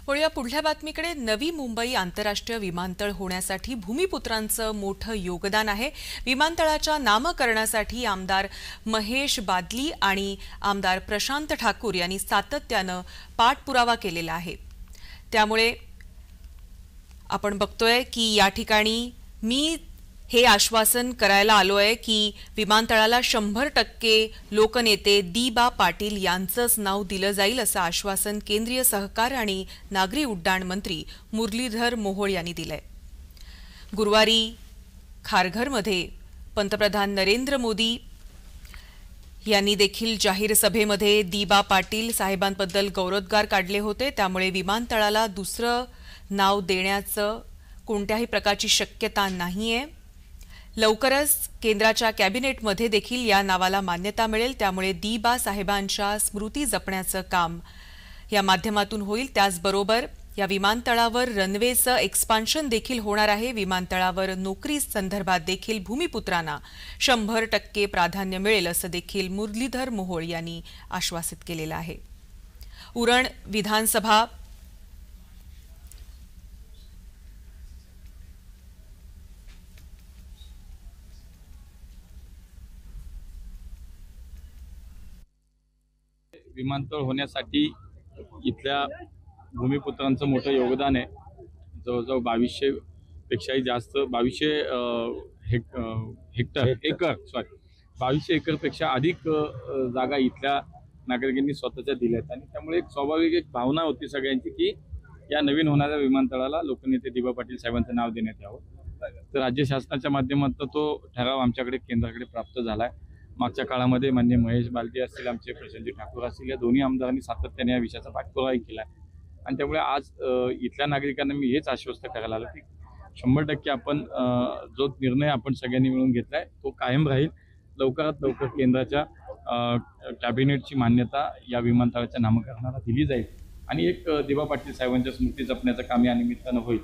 वळूया पुढल्या बातमीकडे। नवी मुंबई आंतरराष्ट्रीय विमानतळ होण्यासाठी भूमिपुत्रांचं मोठं योगदान आहे। विमानतळाच्या नामकरणासाठी आमदार महेश बादली आणि आमदार प्रशांत ठाकूर यांनी सातत्यानं पाठपुरावा केलेला आहे। त्यामुळे आपण बघतोय की या ठिकाणी मी हे आश्वासन करायला आलोय की विमानतळाला 100% लोकनेते दी.बा. पाटील यांचंच नाव दिलं जाईल, असं आश्वासन केंद्रीय सहकार आणि नागरी उड्डाण मंत्री मुरलीधर मोहोळ यांनी दिलंय। गुरुवारी खारघरमध्ये पंतप्रधान नरेंद्र मोदी यांनी देखील जाहीर सभेमध्ये दी.बा. पाटील साहेबांबद्दल गौरवोद्गार काढले होते। त्यामुळे विमानतळाला दुसरं नाव देण्याचं कोणत्याही प्रकारची शक्यता नाहीये। लवकरच केंद्राच्या कॅबिनेटमध्ये देखील या नावाला मान्यता मिळेल। त्यामुळे दी.बा. साहेबांच्या स्मृती जपण्याचं काम या माध्यमातून होईल। त्याचबरोबर या विमानतळावर रनवेचं एक्सपान्शन देखील होणार आहे। विमानतळावर नोकरी संदर्भात देखील भूमिपुत्रांना 100% प्राधान्य मिळेल, असं देखील मुरलीधर मोहोळ यांनी आश्वासित केलेलं आहे। उरण विधानसभा विमानतळ होण्यासाठी इथल्या भूमिपुत्रांचं मोठं योगदान आहे। जवळजवळ 2200 पेक्षाही जास्त 2200 एकरपेक्षा अधिक जागा इथल्या नागरिकांनी स्वतःच्या दिल्यात आणि त्यामुळे एक स्वाभाविक एक भावना होती सगळ्यांची की या नवीन होणाऱ्या विमानतळाला लोकनेते दी.बा. पाटील साहेबांचं नाव देण्यात यावं। तर राज्य शासनाच्या माध्यमातून तो ठराव आमच्याकडे केंद्राकडे प्राप्त झाला आहे। मागच्या काळामध्ये माननीय महेश बालदी असतील, आमचे प्रशांत ठाकूर असतील, या दोन्ही आमदारांनी सातत्याने या विषयाचा पाठपुरावा केला आहे आणि त्यामुळे आज इथल्या नागरिकांना मी हेच आश्वस्त करायला आलो की 100% आपण जो निर्णय आपण सगळ्यांनी मिळून घेतलाय तो कायम राहील। लवकरात लवकर केंद्राच्या कॅबिनेटची मान्यता या विमानतळाच्या नामकरणाला दिली जाईल आणि एक दी.बा. पाटील साहेबांच्या स्मृती जपण्याचं काम या निमित्तानं होईल।